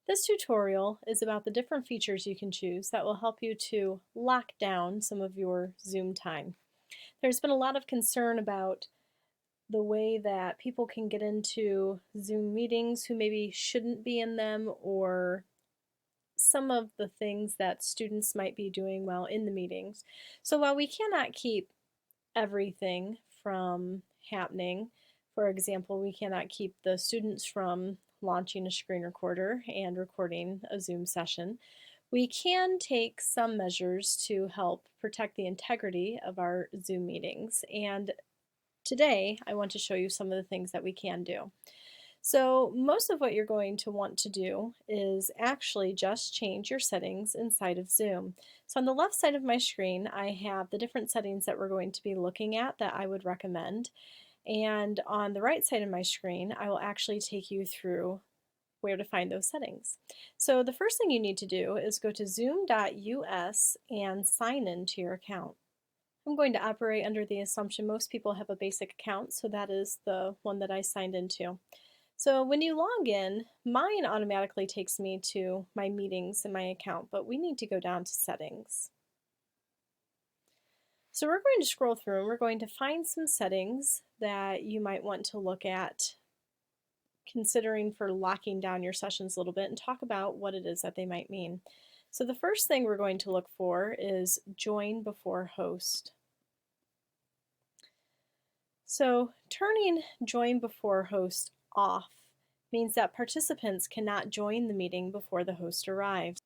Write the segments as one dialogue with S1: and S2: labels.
S1: This tutorial is about the different features you can choose that will help you to lock down some of your Zoom time. There's been a lot of concern about the way that people can get into Zoom meetings who maybe shouldn't be in them, or some of the things that students might be doing while in the meetings. So while we cannot keep everything from happening, for example, we cannot keep the students from launching a screen recorder and recording a Zoom session, we can take some measures to help protect the integrity of our Zoom meetings. And today I want to show you some of the things that we can do. So most of what you're going to want to do is actually just change your settings inside of Zoom. So on the left side of my screen, I have the different settings that we're going to be looking at that I would recommend. And on the right side of my screen, I will actually take you through where to find those settings. So the first thing you need to do is go to zoom.us and sign in to your account. I'm going to operate under the assumption most people have a basic account, so that is the one that I signed into. So when you log in, mine automatically takes me to my meetings in my account, but we need to go down to settings. So we're going to scroll through and we're going to find some settings that you might want to look at considering for locking down your sessions a little bit and talk about what it is that they might mean. So the first thing we're going to look for is join before host. So turning join before host off means that participants cannot join the meeting before the host arrives.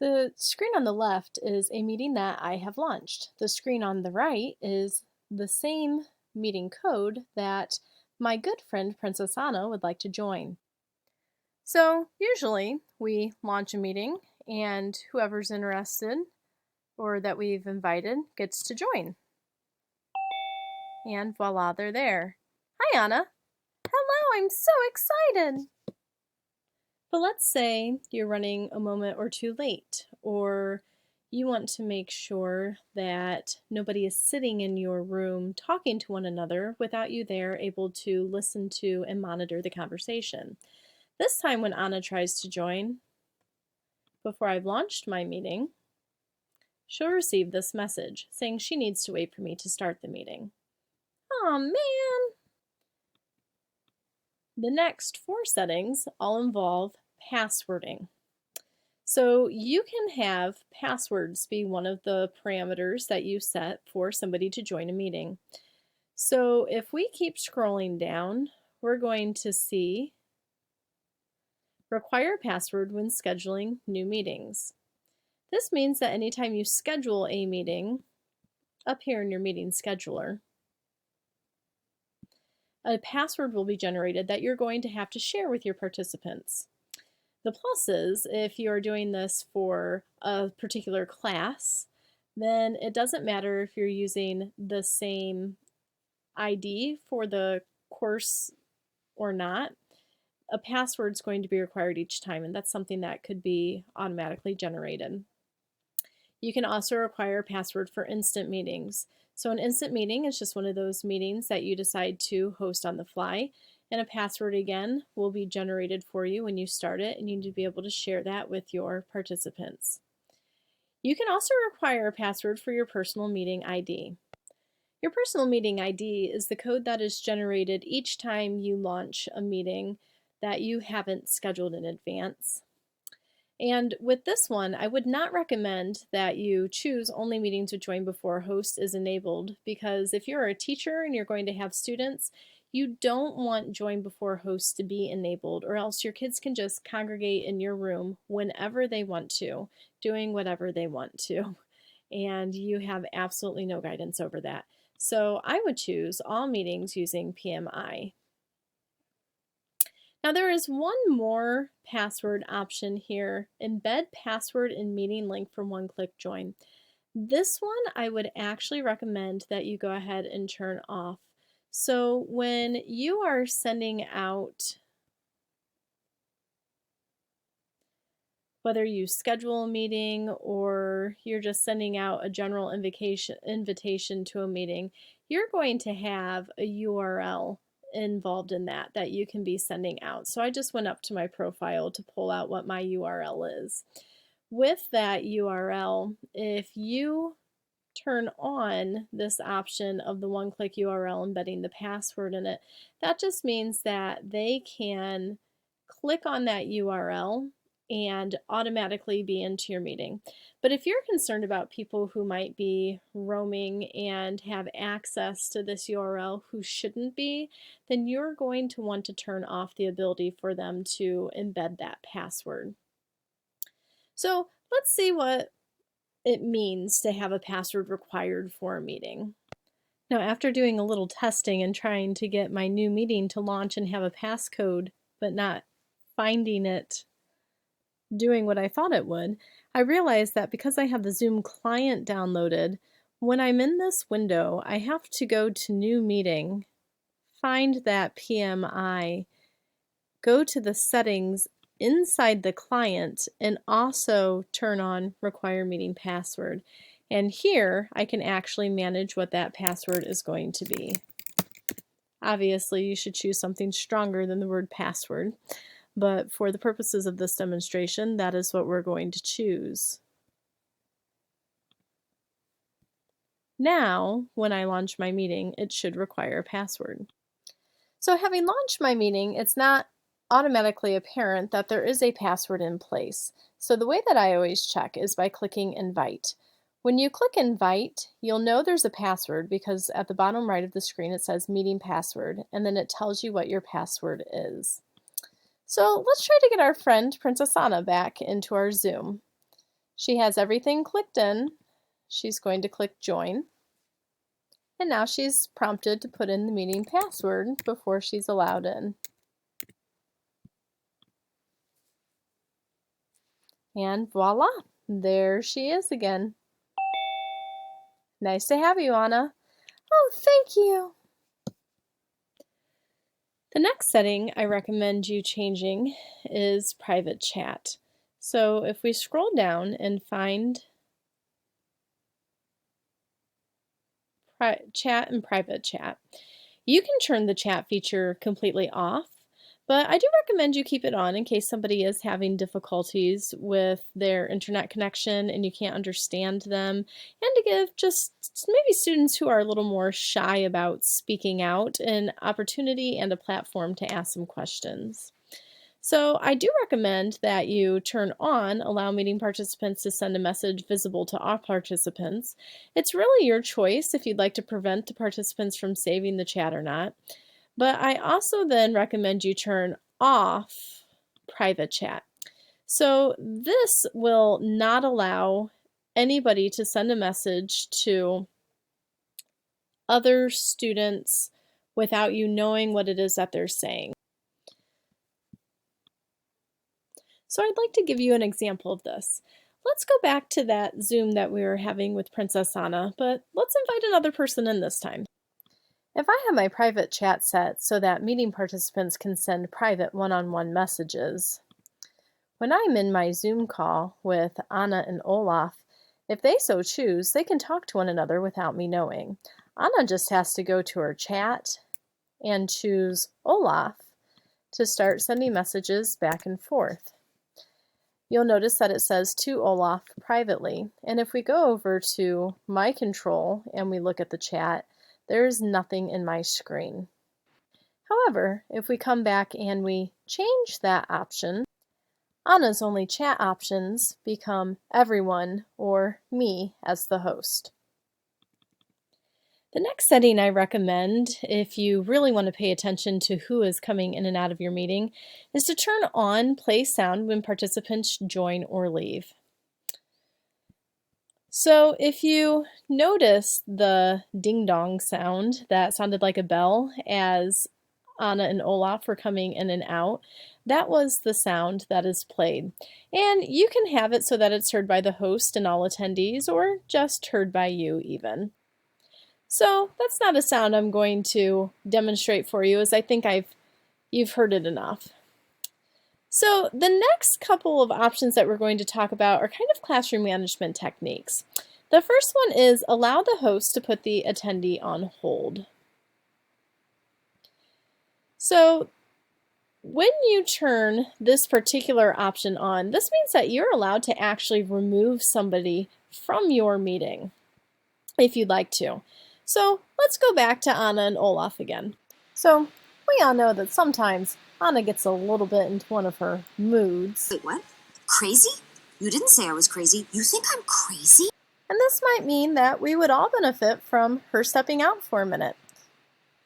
S1: The screen on the left is a meeting that I have launched. The screen on the right is the same meeting code that my good friend Princess Anna would like to join. So usually we launch a meeting and whoever's interested or that we've invited gets to join. And voila, they're there. Hi, Anna. Hello, I'm so excited. But let's say you're running a moment or two late, or you want to make sure that nobody is sitting in your room talking to one another without you there able to listen to and monitor the conversation. This time when Anna tries to join, before I've launched my meeting, she'll receive this message saying she needs to wait for me to start the meeting. Aw, man! The next 4 settings all involve passwording. So you can have passwords be one of the parameters that you set for somebody to join a meeting. So if we keep scrolling down, we're going to see require password when scheduling new meetings. This means that anytime you schedule a meeting up here in your meeting scheduler, a password will be generated that you're going to have to share with your participants. The plus is if you're doing this for a particular class, then it doesn't matter if you're using the same ID for the course or not. A password is going to be required each time, and that's something that could be automatically generated. You can also require a password for instant meetings. So an instant meeting is just one of those meetings that you decide to host on the fly, and a password again will be generated for you when you start it, and you need to be able to share that with your participants. You can also require a password for your personal meeting ID. Your personal meeting ID is the code that is generated each time you launch a meeting that you haven't scheduled in advance. And with this one, I would not recommend that you choose only meetings with join before host is enabled, because if you're a teacher and you're going to have students, you don't want join before host to be enabled, or else your kids can just congregate in your room whenever they want to, doing whatever they want to. And you have absolutely no guidance over that. So I would choose all meetings using PMI. Now there is one more password option here, embed password in meeting link for one-click join. This one I would actually recommend that you go ahead and turn off. So when you are sending out, whether you schedule a meeting or you're just sending out a general invitation to a meeting, you're going to have a URL involved in that you can be sending out. So I just went up to my profile to pull out what my URL is. With that URL, if you turn on this option of the one-click URL embedding the password in it, that just means that they can click on that URL and automatically be into your meeting. But if you're concerned about people who might be roaming and have access to this URL who shouldn't be, then you're going to want to turn off the ability for them to embed that password. So let's see what it means to have a password required for a meeting. Now, after doing a little testing and trying to get my new meeting to launch and have a passcode, but not finding it doing what I thought it would, I realized that because I have the Zoom client downloaded, when I'm in this window, I have to go to New Meeting, find that PMI, go to the settings inside the client, and also turn on Require Meeting Password. And here I can actually manage what that password is going to be. Obviously, you should choose something stronger than the word password, but for the purposes of this demonstration, that is what we're going to choose. Now, when I launch my meeting, it should require a password. So having launched my meeting, it's not automatically apparent that there is a password in place. So the way that I always check is by clicking Invite. When you click Invite, you'll know there's a password because at the bottom right of the screen it says Meeting Password, and then it tells you what your password is. So let's try to get our friend Princess Anna back into our Zoom. She has everything clicked in. She's going to click Join. And now she's prompted to put in the meeting password before she's allowed in. And voila, there she is again. Nice to have you, Anna. Oh, thank you. The next setting I recommend you changing is private chat. So if we scroll down and find chat and private chat, you can turn the chat feature completely off, but I do recommend you keep it on in case somebody is having difficulties with their internet connection and you can't understand them, and to give just maybe students who are a little more shy about speaking out an opportunity and a platform to ask some questions. So I do recommend that you turn on Allow Meeting Participants to send a message visible to all participants. It's really your choice if you'd like to prevent the participants from saving the chat or not. But I also then recommend you turn off private chat. So this will not allow anybody to send a message to other students without you knowing what it is that they're saying. So I'd like to give you an example of this. Let's go back to that Zoom that we were having with Princess Anna, but let's invite another person in this time. If I have my private chat set so that meeting participants can send private one-on-one messages, when I'm in my Zoom call with Anna and Olaf, if they so choose, they can talk to one another without me knowing. Anna just has to go to her chat and choose Olaf to start sending messages back and forth. You'll notice that it says to Olaf privately, and if we go over to my control and we look at the chat, there's nothing in my screen. However, if we come back and we change that option, Anna's only chat options become everyone or me as the host. The next setting I recommend, if you really want to pay attention to who is coming in and out of your meeting, is to turn on Play Sound when participants join or leave. So if you notice the ding-dong sound that sounded like a bell as Anna and Olaf were coming in and out, that was the sound that is played. And you can have it so that it's heard by the host and all attendees, or just heard by you even. So that's not a sound I'm going to demonstrate for you, as I think you've heard it enough. So the next couple of options that we're going to talk about are kind of classroom management techniques. The first one is allow the host to put the attendee on hold. So when you turn this particular option on, this means that you're allowed to actually remove somebody from your meeting if you'd like to. So let's go back to Anna and Olaf again. So we all know that sometimes Anna gets a little bit into one of her moods.
S2: Wait, what? Crazy? You didn't say I was crazy. You think I'm crazy?
S1: And this might mean that we would all benefit from her stepping out for a minute.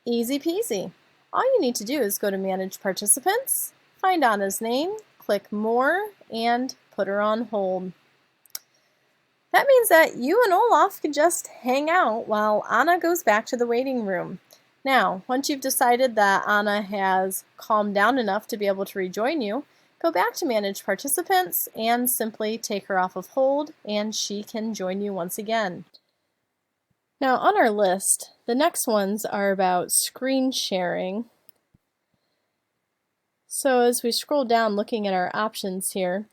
S1: Easy peasy. All you need to do is go to Manage Participants, find Anna's name, click More, and put her on hold. That means that you and Olaf can just hang out while Anna goes back to the waiting room. Now, once you've decided that Anna has calmed down enough to be able to rejoin you, go back to Manage Participants and simply take her off of hold, and she can join you once again. Now, on our list, the next ones are about screen sharing. So as we scroll down looking at our options here,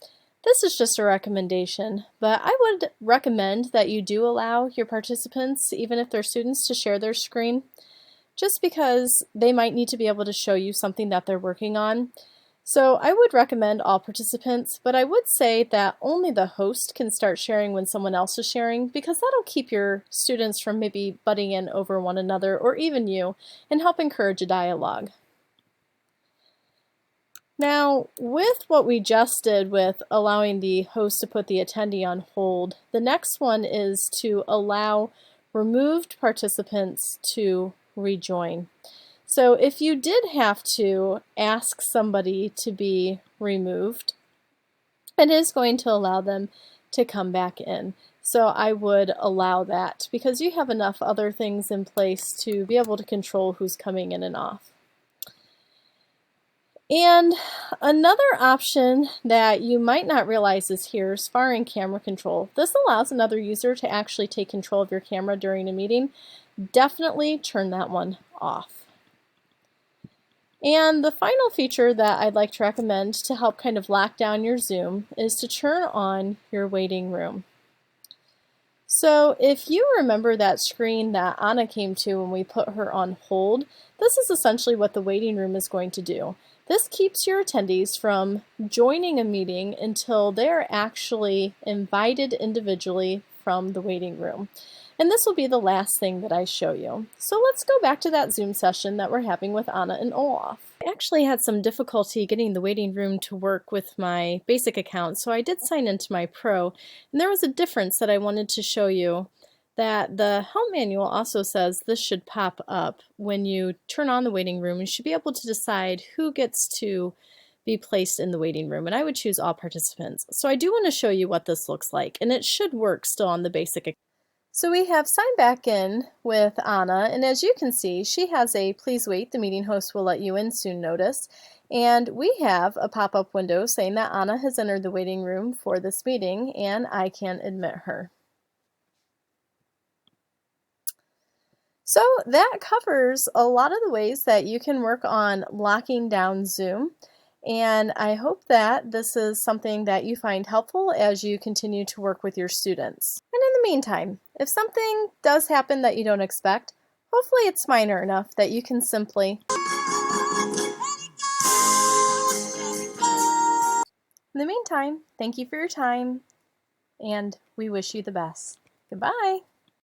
S1: this is just a recommendation, but I would recommend that you do allow your participants, even if they're students, to share their screen, just because they might need to be able to show you something that they're working on. So I would recommend all participants, but I would say that only the host can start sharing when someone else is sharing, because that'll keep your students from maybe butting in over one another or even you, and help encourage a dialogue. Now, with what we just did with allowing the host to put the attendee on hold, the next one is to allow removed participants to rejoin. So if you did have to ask somebody to be removed, it is going to allow them to come back in. So I would allow that because you have enough other things in place to be able to control who's coming in and off. And another option that you might not realize is here is far in camera control. This allows another user to actually take control of your camera during a meeting. Definitely turn that one off. And the final feature that I'd like to recommend to help kind of lock down your Zoom is to turn on your waiting room. So if you remember that screen that Anna came to when we put her on hold, this is essentially what the waiting room is going to do. This keeps your attendees from joining a meeting until they're actually invited individually from the waiting room. And this will be the last thing that I show you. So let's go back to that Zoom session that we're having with Anna and Olaf. I actually had some difficulty getting the waiting room to work with my basic account, so I did sign into my pro, and there was a difference that I wanted to show you. That the help manual also says this should pop up when you turn on the waiting room. You should be able to decide who gets to be placed in the waiting room, and I would choose all participants. So I do want to show you what this looks like, and it should work still on the basic account. So we have signed back in with Anna, and as you can see, she has a please wait, the meeting host will let you in soon notice. And we have a pop-up window saying that Anna has entered the waiting room for this meeting, and I can admit her. So that covers a lot of the ways that you can work on locking down Zoom. And I hope that this is something that you find helpful as you continue to work with your students. And in the meantime, if something does happen that you don't expect, hopefully it's minor enough that you can simply... In the meantime, thank you for your time, and we wish you the best. Goodbye!